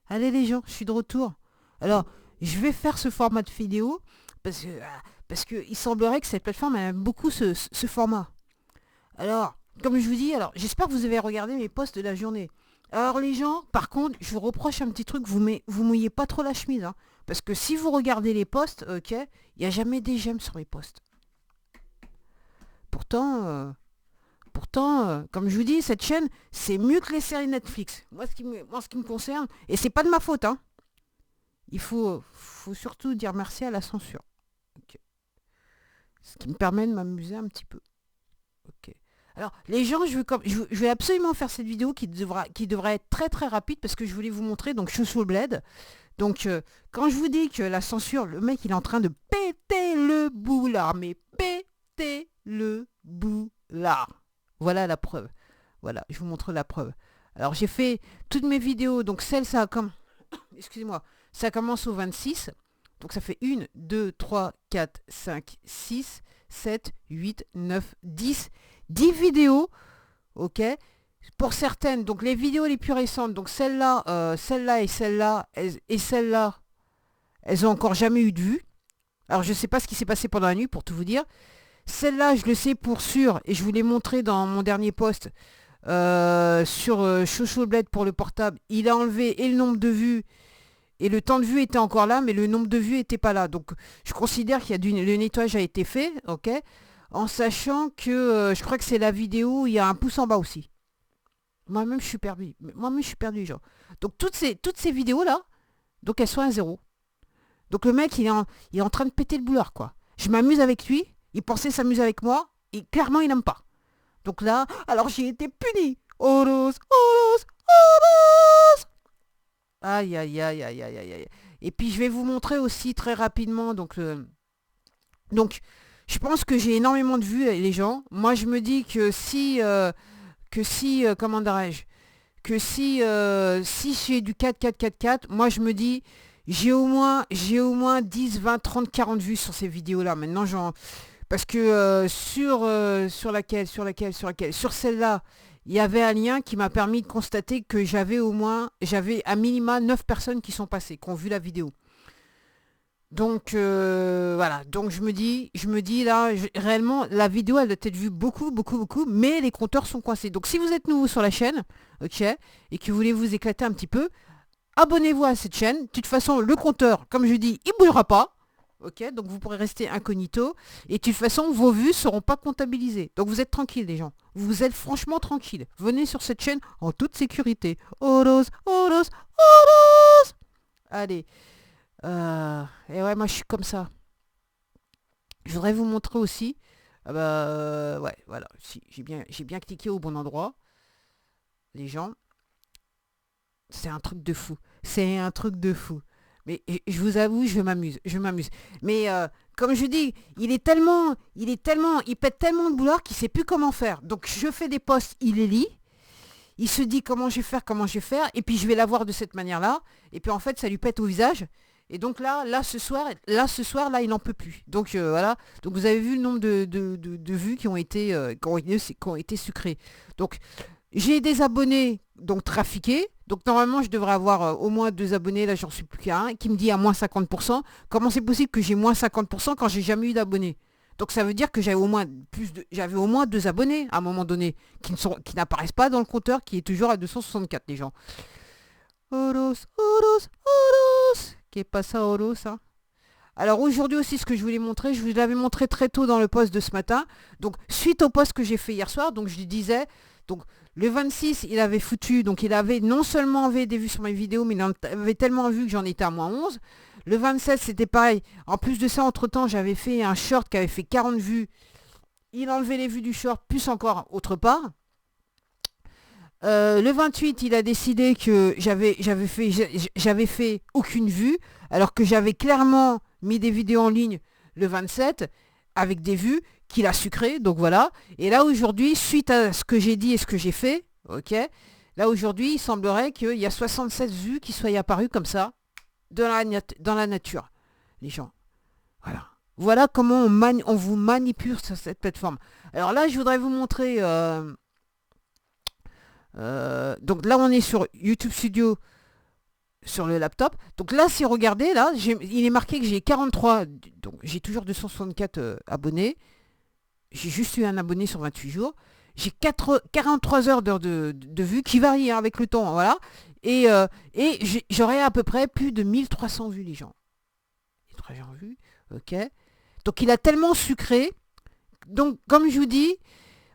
Allez les gens, je suis de retour. Alors, je vais faire ce format de vidéo parce que il semblerait que cette plateforme aime beaucoup ce format. Alors, comme je vous dis, alors j'espère que vous avez regardé mes posts de la journée. Alors les gens, par contre, je vous reproche un petit truc, vous mouillez pas trop la chemise, hein, parce que si vous regardez les posts, ok, il n'y a jamais des j'aime sur mes posts. Pourtant, comme je vous dis, cette chaîne, c'est mieux que les séries Netflix. Moi, ce qui me concerne, et c'est pas de ma faute, hein. Faut surtout dire merci à la censure. Ok. Ce qui me permet de m'amuser un petit peu. Ok. Alors, les gens, je vais absolument faire cette vidéo qui devra être très très rapide parce que je voulais vous montrer, donc je suis au bled. Donc, quand je vous dis que la censure, le mec, il est en train de péter le boulard, mais péter le boulard. Voilà la preuve. Voilà, je vous montre la preuve. Alors, j'ai fait toutes mes vidéos, donc celle, ça a comme... Excusez-moi, ça commence au 26. Donc, ça fait 1, 2, 3, 4, 5, 6, 7, 8, 9, 10. 10 vidéos, ok. Pour certaines, donc les vidéos les plus récentes, donc celle-là, celle-là et celle-là, et celle-là, elles ont encore jamais eu de vue. Alors je ne sais pas ce qui s'est passé pendant la nuit pour tout vous dire. Celle-là, je le sais pour sûr, et je vous l'ai montré dans mon dernier post sur Chocho Bled pour le portable. Il a enlevé et le nombre de vues, et le temps de vue était encore là, mais le nombre de vues n'était pas là. Donc je considère qu'il y a le nettoyage a été fait, ok. En sachant que je crois que c'est la vidéo où il y a un pouce en bas aussi. Moi-même, je suis perdu. Moi-même, je suis perdu, genre. Donc, toutes ces vidéos-là, donc elles sont à zéro. Donc, le mec, il est en train de péter le boulard, quoi. Je m'amuse avec lui. Il pensait s'amuser avec moi. Et clairement, il n'aime pas. Donc là, alors j'ai été puni. Horus, horus, horus. Aïe, aïe, aïe, aïe, aïe, aïe, aïe. Et puis, je vais vous montrer aussi très rapidement. Donc je pense que j'ai énormément de vues, les gens. Moi, je me dis comment dirais-je, si j'ai du 4, moi je me dis, j'ai au moins 10, 20, 30, 40 vues sur ces vidéos-là. Maintenant, parce que sur celle-là, il y avait un lien qui m'a permis de constater que j'avais à minima 9 personnes qui sont passées, qui ont vu la vidéo. Donc voilà, donc je me dis là, réellement, la vidéo elle doit être vue beaucoup, beaucoup, beaucoup, mais les compteurs sont coincés. Donc si vous êtes nouveau sur la chaîne, ok, et que vous voulez vous éclater un petit peu, abonnez-vous à cette chaîne. De toute façon, le compteur, comme je dis, il bougera pas. Ok, donc vous pourrez rester incognito. Et de toute façon, vos vues ne seront pas comptabilisées. Donc vous êtes tranquilles, les gens. Vous êtes franchement tranquilles. Venez sur cette chaîne en toute sécurité. Oros, oros, oros. Allez. Et ouais, moi je suis comme ça. Je voudrais vous montrer aussi. Ah bah ouais, voilà. Si, j'ai bien cliqué au bon endroit. Les gens, c'est un truc de fou. C'est un truc de fou. Mais je vous avoue, je m'amuse. Je m'amuse. Mais comme je dis, il pète tellement de boulard qu'il sait plus comment faire. Donc je fais des posts, il les lit. Il se dit comment je vais faire. Et puis je vais l'avoir de cette manière-là. Et puis en fait, ça lui pète au visage. Et donc là, il n'en peut plus. Donc voilà. Donc vous avez vu le nombre de vues qui ont été sucrées. Donc j'ai des abonnés donc trafiqués. Donc normalement, je devrais avoir au moins 2 abonnés. Là, j'en suis plus qu'à un qui me dit à moins 50%. Comment c'est possible que j'ai moins 50% quand j'ai jamais eu d'abonnés? Donc ça veut dire que j'avais au moins 2 abonnés à un moment donné qui n'apparaissent pas dans le compteur qui est toujours à 264 les gens. Oros, Oros, Oros. Qu'est pas ça, Oros, hein? Alors aujourd'hui aussi, ce que je voulais montrer, je vous l'avais montré très tôt dans le post de ce matin. Donc suite au post que j'ai fait hier soir, donc je lui disais, donc le 26, il avait foutu, donc il avait non seulement enlevé des vues sur mes vidéos, mais il en avait tellement vu que j'en étais à moins 11. Le 27, c'était pareil. En plus de ça, entre-temps, j'avais fait un short qui avait fait 40 vues. Il enlevait les vues du short, plus encore autre part. Le 28, il a décidé que j'avais fait aucune vue, alors que j'avais clairement mis des vidéos en ligne le 27 avec des vues qu'il a sucré. Donc voilà. Et là aujourd'hui, suite à ce que j'ai dit et ce que j'ai fait, ok, là aujourd'hui, il semblerait qu'il y a 67 vues qui soient apparues comme ça dans la nature, les gens. Voilà. Voilà comment on vous manipule sur cette plateforme. Alors là, je voudrais vous montrer Donc là, on est sur YouTube Studio sur le laptop. Donc là, si vous regardez, là, il est marqué que j'ai 43, donc j'ai toujours 264 abonnés. J'ai juste eu un abonné sur 28 jours. J'ai 43 heures de vues qui varient hein, avec le temps, voilà. Et j'aurai à peu près plus de 1300 vues, les gens. 1300 vues, ok. Donc il a tellement sucré. Donc comme je vous dis,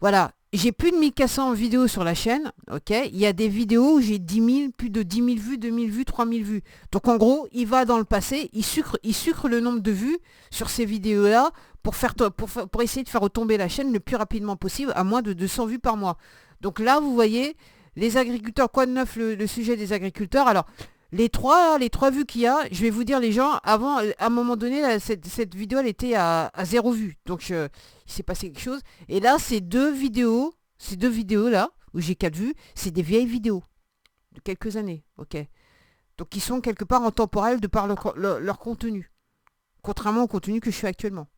voilà, j'ai plus de 1400 vidéos sur la chaîne, ok. Il y a des vidéos où j'ai 10 000, plus de 10 000 vues, 2000 vues, 3000 vues. Donc en gros, il va dans le passé, il sucre le nombre de vues sur ces vidéos-là pour essayer de faire retomber la chaîne le plus rapidement possible à moins de 200 vues par mois. Donc là, vous voyez, les agriculteurs, quoi de neuf le sujet des agriculteurs. Alors, les trois vues qu'il y a, je vais vous dire les gens, avant, à un moment donné, là, cette vidéo, elle était à 0 vues. Donc, il s'est passé quelque chose. Et là, ces deux vidéos là, où j'ai 4 vues, c'est des vieilles vidéos de quelques années. Ok. Donc, ils sont quelque part en temporel de par leur contenu. Contrairement au contenu que je fais actuellement.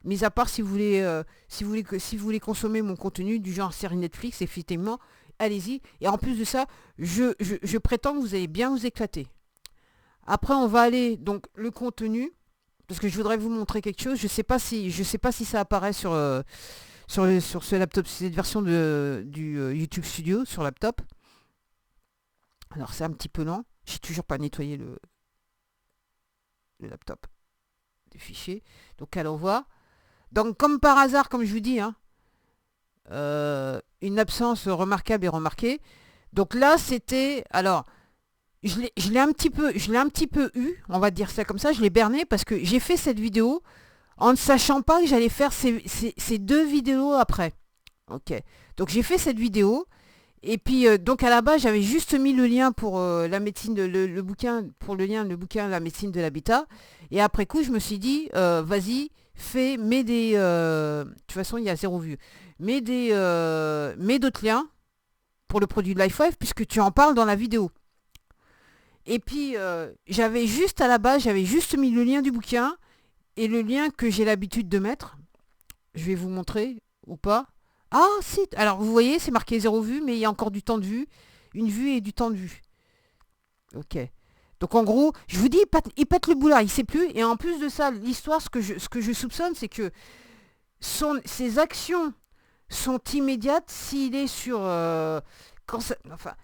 Mis à part si vous voulez consommer mon contenu du genre série Netflix, effectivement, allez-y. Et en plus de ça, je prétends que vous allez bien vous éclater. Après, on va aller, donc, le contenu, parce que je voudrais vous montrer quelque chose. Je sais pas si ça apparaît sur ce laptop, cette version du YouTube Studio sur laptop. Alors, c'est un petit peu lent. J'ai toujours pas nettoyé le laptop des fichiers. Donc, à l'envoi. Donc, comme par hasard, comme je vous dis, hein, une absence remarquable et remarquée. Donc là, c'était... Alors, je l'ai un petit peu eu, on va dire ça comme ça, je l'ai berné parce que j'ai fait cette vidéo en ne sachant pas que j'allais faire ces deux vidéos après. Ok. Donc j'ai fait cette vidéo. Et puis, donc à la base, j'avais juste mis le lien pour la médecine, le bouquin, pour le bouquin La médecine de l'habitat. Et après coup, je me suis dit, vas-y, mets des... de toute façon, il y a 0 vue. Mets d'autres liens pour le produit de LifeWave, puisque tu en parles dans la vidéo. Et puis, j'avais juste mis le lien du bouquin et le lien que j'ai l'habitude de mettre. Je vais vous montrer, ou pas. Ah, si. Alors, vous voyez, c'est marqué 0 vue, mais il y a encore du temps de vue. Une vue et du temps de vue. Ok. Donc, en gros, je vous dis, il pète le boulard, il sait plus. Et en plus de ça, l'histoire, ce que je soupçonne, c'est que ses actions sont immédiates s'il est sur...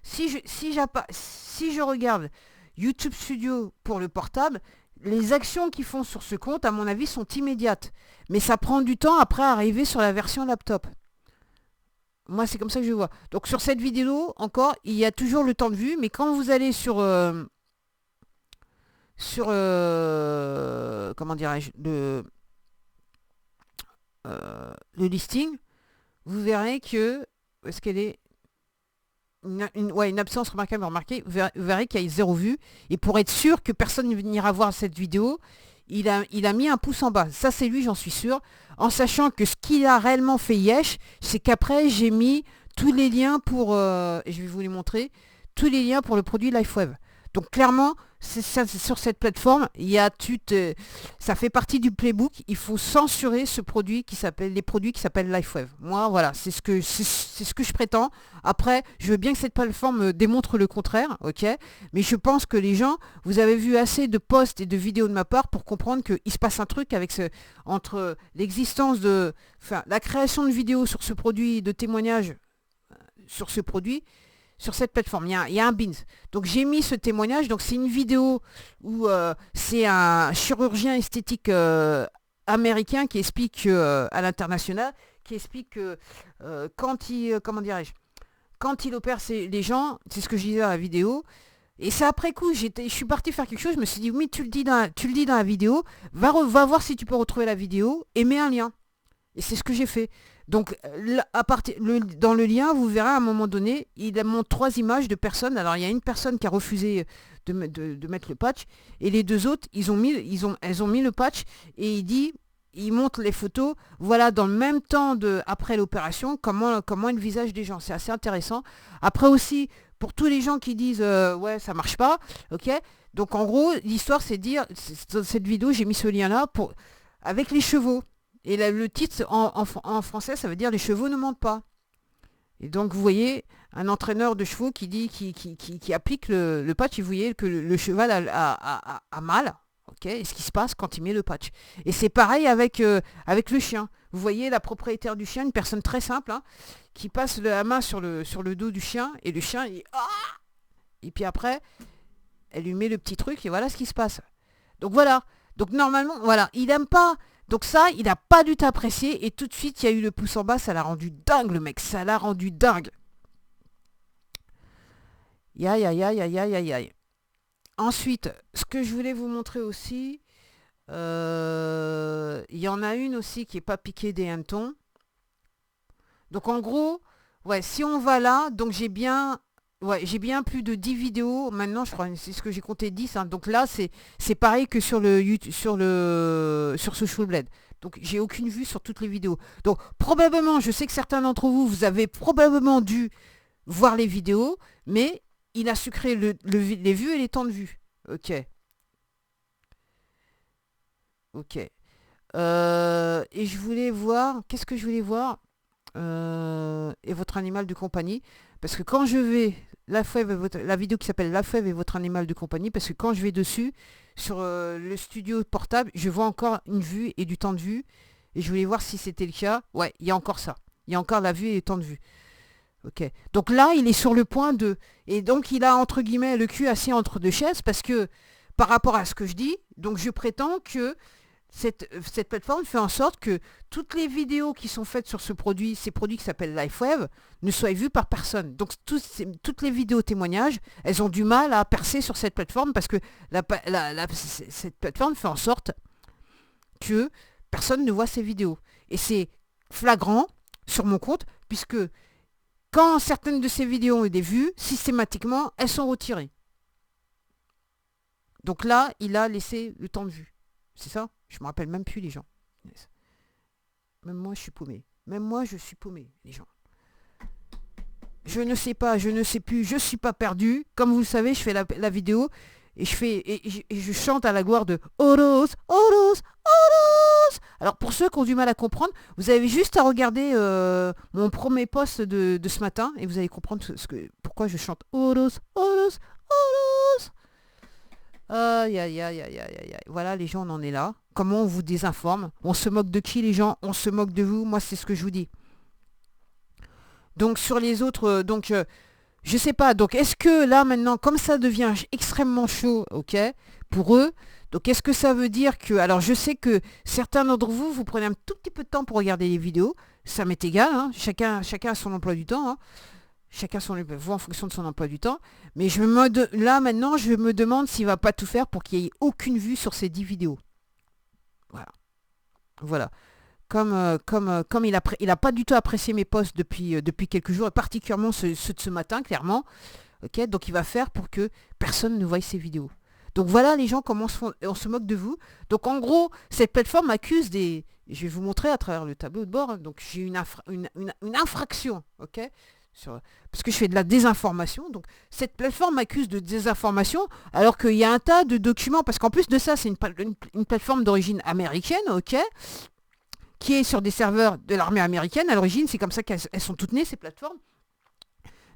si je regarde YouTube Studio pour le portable, les actions qu'ils font sur ce compte, à mon avis, sont immédiates. Mais ça prend du temps après à arriver sur la version laptop. Moi, c'est comme ça que je vois. Donc, sur cette vidéo, encore, il y a toujours le temps de vue. Mais quand vous allez sur comment dirais-je, le listing, vous verrez que... Est-ce qu'elle est... une absence remarquable remarquée, vous verrez qu'il y a 0 vue. Et pour être sûr que personne ne n'ira voir cette vidéo, il a mis un pouce en bas. Ça, c'est lui, j'en suis sûr. En sachant que ce qu'il a réellement fait Yesh, c'est qu'après, j'ai mis tous les liens pour... et je vais vous les montrer. Tous les liens pour le produit LifeWave. Donc clairement, sur cette plateforme, ça fait partie du playbook. Il faut censurer les produits qui s'appellent LifeWave. Moi, voilà, c'est ce que je prétends. Après, je veux bien que cette plateforme démontre le contraire, ok. Mais je pense que les gens, vous avez vu assez de posts et de vidéos de ma part pour comprendre qu'il se passe un truc entre l'existence la création de vidéos sur ce produit, de témoignages sur ce produit. Sur cette plateforme, il y a un Beans. Donc j'ai mis ce témoignage. Donc c'est une vidéo où c'est un chirurgien esthétique américain qui explique à l'international, qui explique que quand il opère les gens, c'est ce que je disais dans la vidéo. Et c'est après coup, je suis parti faire quelque chose. Je me suis dit oui, tu le dis dans la vidéo. Va voir si tu peux retrouver la vidéo et mets un lien. Et c'est ce que j'ai fait. Donc, dans le lien, vous verrez à un moment donné, il montre 3 images de personnes. Alors, il y a une personne qui a refusé de mettre le patch. Et les 2 autres, elles ont mis le patch. Et il montre les photos. Voilà, dans le même temps après l'opération, comment est le visage des gens. C'est assez intéressant. Après aussi, pour tous les gens qui disent ouais, ça marche pas. Ok. Donc, en gros, l'histoire, c'est de dire, dans cette vidéo, j'ai mis ce lien-là avec les chevaux. Et le titre en français, ça veut dire les chevaux ne mentent pas. Et donc vous voyez un entraîneur de chevaux qui dit qui applique le patch, et vous voyez que le cheval a mal. Ok, et ce qui se passe quand il met le patch. Et c'est pareil avec le chien. Vous voyez la propriétaire du chien, une personne très simple, hein, qui passe la main sur le dos du chien, et le chien, et puis après, elle lui met le petit truc, et voilà ce qui se passe. Donc voilà. Donc normalement, voilà, il n'aime pas. Donc ça, il n'a pas du tout apprécié, et tout de suite, il y a eu le pouce en bas, ça l'a rendu dingue, le mec, ça l'a rendu dingue. Aïe, aïe, aïe, aïe, aïe, aïe, aïe. Ensuite, ce que je voulais vous montrer aussi, il y en a une aussi qui n'est pas piquée des hannetons. Donc en gros, ouais, si on va là, donc j'ai bien plus de 10 vidéos. Maintenant, je crois, c'est ce que j'ai compté 10. Hein. Donc là, c'est pareil que sur le YouTube, sur Social Blade. Donc j'ai aucune vue sur toutes les vidéos. Donc probablement, je sais que certains d'entre vous, vous avez probablement dû voir les vidéos, mais il a sucré les vues et les temps de vue. Ok. Ok. Et je voulais voir, qu'est-ce que je voulais voir et votre animal de compagnie. Parce que quand je vais, la vidéo qui s'appelle La Fève et votre animal de compagnie, parce que quand je vais dessus, sur le studio portable, je vois encore une vue et du temps de vue. Et je voulais voir si c'était le cas. Ouais, il y a encore ça. Il y a encore la vue et le temps de vue. Ok. Donc là, il est sur le point de... Et donc, il a, entre guillemets, le cul assis entre deux chaises, parce que, par rapport à ce que je dis, donc je prétends que cette plateforme fait en sorte que toutes les vidéos qui sont faites sur ces produits qui s'appellent LifeWave, ne soient vues par personne. Donc toutes les vidéos témoignages, elles ont du mal à percer sur cette plateforme, parce que cette plateforme fait en sorte que personne ne voit ces vidéos. Et c'est flagrant sur mon compte, puisque quand certaines de ces vidéos ont des vues, systématiquement, elles sont retirées. Donc là, il a laissé le temps de vue. C'est ça? Je me rappelle même plus, les gens. Même moi, je suis paumé. Même moi, je suis paumé, les gens. Je ne sais pas, je ne sais plus, je suis pas perdu. Comme vous le savez, je fais la vidéo et je chante à la gloire de Horus, Horus, Horus. Alors pour ceux qui ont du mal à comprendre, vous avez juste à regarder mon premier post de ce matin, et vous allez comprendre pourquoi je chante Horus, Horus, Horus. Aïe, aïe, aïe, aïe, aïe, aïe. Voilà, les gens, on en est là. Comment on vous désinforme? On se moque de qui, les gens? On se moque de vous. Moi, c'est ce que je vous dis. Donc sur les autres, je sais pas. Donc est-ce que là maintenant, comme ça devient extrêmement chaud, ok, pour eux, donc est-ce que ça veut dire que, alors je sais que certains d'entre vous, vous prenez un tout petit peu de temps pour regarder les vidéos, ça m'est égal, hein, chacun a son emploi du temps, hein. Chacun voit en fonction de son emploi du temps. Mais là maintenant, je me demande s'il va pas tout faire pour qu'il n'y ait aucune vue sur ces 10 vidéos. Voilà. Comme il a pas du tout apprécié mes posts depuis quelques jours, et particulièrement ceux de ce matin, clairement. Ok, donc il va faire pour que personne ne voie ces vidéos. Donc voilà, les gens, comment on se moque de vous. Donc en gros, cette plateforme accuse des... Je vais vous montrer à travers le tableau de bord. Hein. Donc j'ai une infraction, ok, parce que je fais de la désinformation. Donc cette plateforme m'accuse de désinformation, alors qu'il y a un tas de documents, parce qu'en plus de ça, c'est une plateforme d'origine américaine, ok, qui est sur des serveurs de l'armée américaine. À l'origine, c'est comme ça qu'elles sont toutes nées, ces plateformes,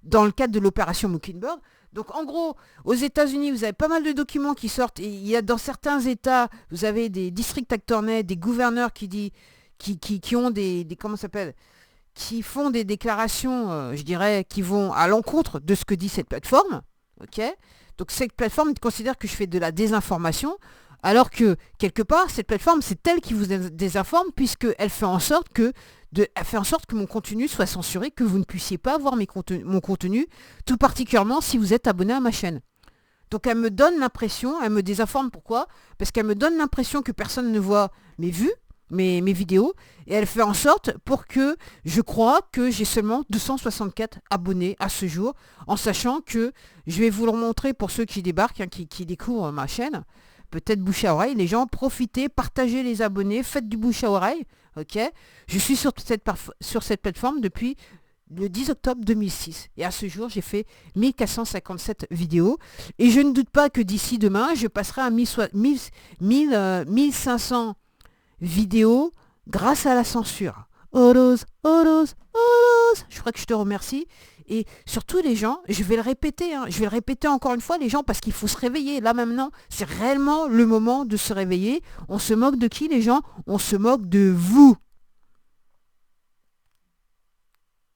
dans le cadre de l'opération Mockingbird. Donc en gros, aux États-Unis, vous avez pas mal de documents qui sortent, et il y a dans certains États, vous avez des district attorneys, des gouverneurs qui ont des comment ça s'appelle, qui font des déclarations, je dirais, qui vont à l'encontre de ce que dit cette plateforme. Ok, donc cette plateforme considère que je fais de la désinformation, alors que, quelque part, cette plateforme, c'est elle qui vous désinforme, puisqu'elle fait en sorte que mon contenu soit censuré, que vous ne puissiez pas voir mon contenu, tout particulièrement si vous êtes abonné à ma chaîne. Donc elle me donne l'impression, elle me désinforme, pourquoi? Parce qu'elle me donne l'impression que personne ne voit mes vues, mes vidéos, et elle fait en sorte pour que je crois que j'ai seulement 264 abonnés à ce jour, en sachant que, je vais vous le montrer pour ceux qui débarquent, hein, qui découvrent ma chaîne, peut-être bouche à oreille, les gens, profitez, partagez les abonnés, faites du bouche à oreille, ok. Je suis sur cette plateforme depuis le 10 octobre 2006, et à ce jour, j'ai fait 1457 vidéos, et je ne doute pas que d'ici demain, je passerai à 1500 vidéos grâce à la censure. Rose, oh Rose, oh Rose. Je crois que je te remercie. Et surtout les gens, je vais le répéter, hein, je vais le répéter encore une fois les gens parce qu'il faut se réveiller. Là maintenant, c'est réellement le moment de se réveiller. On se moque de qui les gens? On se moque de vous.